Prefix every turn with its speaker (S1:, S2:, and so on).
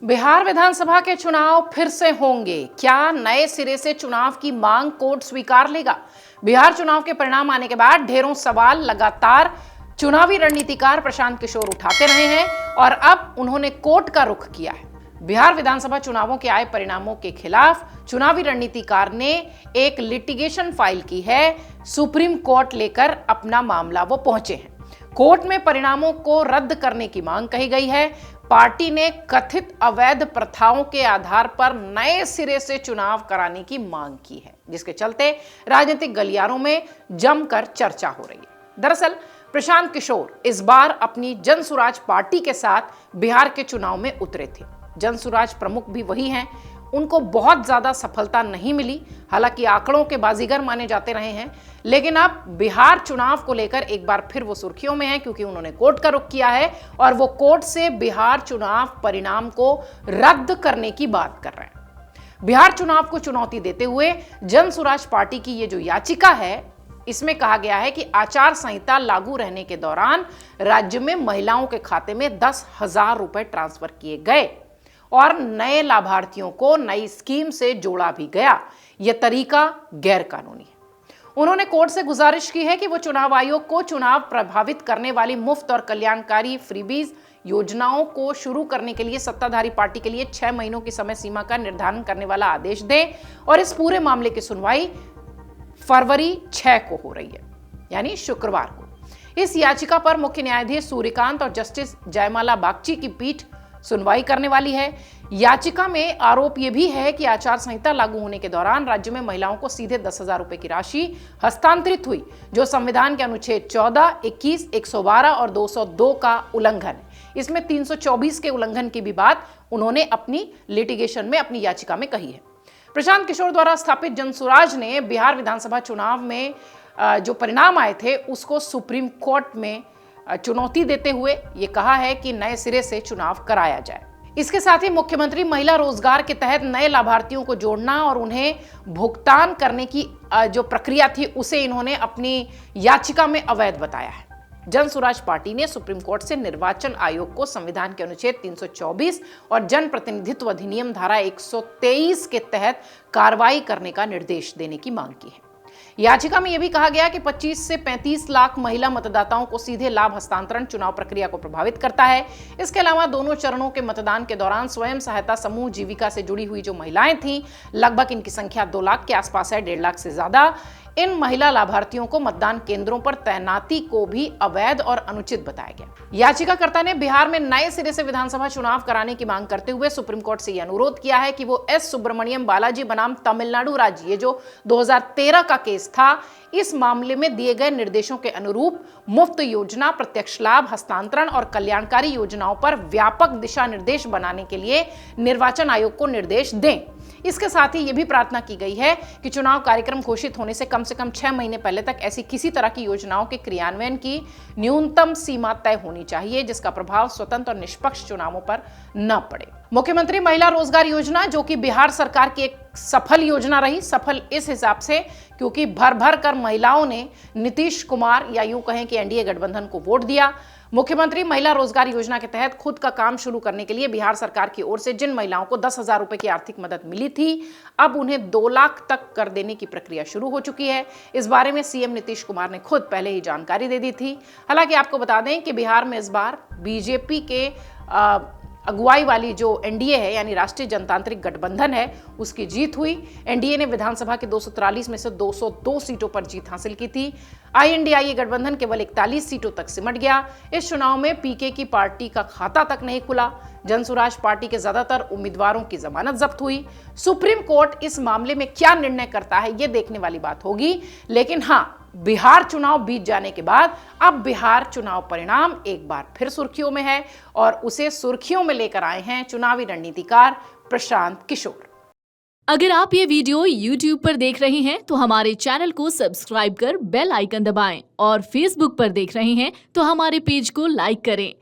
S1: बिहार विधानसभा के चुनाव फिर से होंगे। क्या नए सिरे से चुनाव की मांग कोर्ट स्वीकार लेगा? बिहार चुनाव के परिणाम आने के बाद ढेरों सवाल लगातार चुनावी रणनीतिकार प्रशांत किशोर उठाते रहे हैं और अब उन्होंने कोर्ट का रुख किया है। बिहार विधानसभा चुनावों के आए परिणामों के खिलाफ चुनावी रणनीतिकार ने एक लिटिगेशन फाइल की है। सुप्रीम कोर्ट लेकर अपना मामला वो पहुंचे हैं। कोर्ट में परिणामों को रद्द करने की मांग कही गई है। पार्टी ने कथित अवैध प्रथाओं के आधार पर नए सिरे से चुनाव कराने की मांग की है, जिसके चलते राजनीतिक गलियारों में जमकर चर्चा हो रही है। दरअसल प्रशांत किशोर इस बार अपनी जनसुराज पार्टी के साथ बिहार के चुनाव में उतरे थे। जनसुराज प्रमुख भी वही हैं। उनको बहुत ज्यादा सफलता नहीं मिली, हालांकि आंकड़ों के बाजीगर माने जाते रहे हैं, लेकिन अब बिहार चुनाव को लेकर एक बार फिर वो सुर्खियों में है, क्योंकि उन्होंने कोर्ट का रुख किया है और वो कोर्ट से बिहार चुनाव परिणाम को रद्द करने की बात कर रहे हैं। बिहार चुनाव को चुनौती देते हुए जनसुराज पार्टी की ये जो याचिका है, इसमें कहा गया है कि आचार संहिता लागू रहने के दौरान राज्य में महिलाओं के खाते में 10,000 रुपए ट्रांसफर किए गए और नए लाभार्थियों को नई स्कीम से जोड़ा भी गया। यह तरीका गैर कानूनी है। उन्होंने कोर्ट से गुजारिश की है कि वो चुनाव आयोग को चुनाव प्रभावित करने वाली मुफ्त और कल्याणकारी फ्रीबीज योजनाओं को शुरू करने के लिए सत्ताधारी पार्टी के लिए 6 महीनों की समय सीमा का निर्धारण करने वाला आदेश दे और इस पूरे मामले की सुनवाई फरवरी 6 को हो रही है, यानी शुक्रवार को। इस याचिका पर मुख्य न्यायाधीश सूर्यकांत और जस्टिस जयमाला बागची की पीठ सुनवाई करने वाली है। याचिका में आरोप यह भी है कि आचार संहिता लागू होने के दौरान राज्य में महिलाओं को सीधे 10,000 रुपए की राशि हस्तांतरित हुई, जो संविधान के अनुच्छेद 14, 21, 112 और 202 का उल्लंघन है। इसमें 324 के उल्लंघन की भी बात उन्होंने अपनी लिटिगेशन में, अपनी याचिका में कही है। प्रशांत किशोर द्वारा स्थापित जनसुराज ने बिहार विधानसभा चुनाव में जो परिणाम आए थे उसको सुप्रीम कोर्ट में चुनौती देते हुए ये कहा है कि नए सिरे से चुनाव कराया जाए। इसके साथ ही मुख्यमंत्री महिला रोजगार के तहत नए लाभार्थियों को जोड़ना और उन्हें भुगतान करने की जो प्रक्रिया थी उसे इन्होंने अपनी याचिका में अवैध बताया है। जनसुराज पार्टी ने सुप्रीम कोर्ट से निर्वाचन आयोग को संविधान के अनुच्छेद 324 और जन प्रतिनिधित्व अधिनियम धारा 123 के तहत कार्रवाई करने का निर्देश देने की मांग की है। याचिका में यह भी कहा गया कि 25 से 35 लाख महिला मतदाताओं को सीधे लाभ हस्तांतरण चुनाव प्रक्रिया को प्रभावित करता है। इसके अलावा दोनों चरणों के मतदान के दौरान स्वयं सहायता समूह जीविका से जुड़ी हुई जो महिलाएं थीं, लगभग इनकी संख्या 2 लाख के आसपास है, 1.5 लाख से ज्यादा। इन महिला लाभार्थियों को मतदान केंद्रों पर तैनाती को भी अवैध और अनुचित बताया गया। याचिकाकर्ता ने बिहार में नए सिरे से विधानसभा चुनाव कराने की मांग करते हुए सुप्रीम कोर्ट से यह अनुरोध किया है कि वो एस सुब्रमण्यम बालाजी बनाम तमिलनाडु राज्य, ये जो 2013 का केस था, इस मामले में दिए गए निर्देशों के अनुरूप मुफ्त योजना, प्रत्यक्ष लाभ हस्तांतरण और कल्याणकारी योजनाओं पर व्यापक दिशा निर्देश बनाने के लिए निर्वाचन आयोग को निर्देश दें। इसके साथ ही यह भी प्रार्थना की गई है कि चुनाव कार्यक्रम घोषित होने से कम 6 महीने पहले तक ऐसी किसी तरह की योजनाओं के क्रियान्वयन की न्यूनतम सीमा तय होनी चाहिए, जिसका प्रभाव स्वतंत्र और निष्पक्ष चुनावों पर न पड़े। मुख्यमंत्री महिला रोजगार योजना, जो कि बिहार सरकार की एक सफल योजना रही, सफल इस हिसाब से क्योंकि भर भर कर महिलाओं ने नीतीश कुमार या यूं कहें कि एनडीए गठबंधन को वोट दिया। मुख्यमंत्री महिला रोजगार योजना के तहत खुद का काम शुरू करने के लिए बिहार सरकार की ओर से जिन महिलाओं को 10,000 रुपए की आर्थिक मदद मिली थी, अब उन्हें 2 लाख तक कर देने की प्रक्रिया शुरू हो चुकी है। इस बारे में सीएम नीतीश कुमार ने खुद पहले ही जानकारी दे दी थी। हालांकि आपको बता दें कि बिहार में इस बार बीजेपी के अगुवाई वाली जो एनडीए है, यानी राष्ट्रीय जनतांत्रिक गठबंधन है, उसकी जीत हुई। एनडीए ने विधानसभा के 243 में से 202 सीटों पर जीत हासिल की थी। आईएनडीआईए गठबंधन केवल 41 सीटों तक सिमट गया। इस चुनाव में पीके की पार्टी का खाता तक नहीं खुला। जनसुराज पार्टी के ज्यादातर उम्मीदवारों की जमानत जब्त हुई। सुप्रीम कोर्ट इस मामले में क्या निर्णय करता है, यह देखने वाली बात होगी। लेकिन हाँ, बिहार चुनाव बीत जाने के बाद अब बिहार चुनाव परिणाम एक बार फिर सुर्खियों में है और उसे सुर्खियों में लेकर आए हैं चुनावी रणनीतिकार प्रशांत किशोर।
S2: अगर आप ये वीडियो YouTube पर देख रहे हैं तो हमारे चैनल को सब्सक्राइब कर बेल आइकन दबाएं और Facebook पर देख रहे हैं तो हमारे पेज को लाइक करें।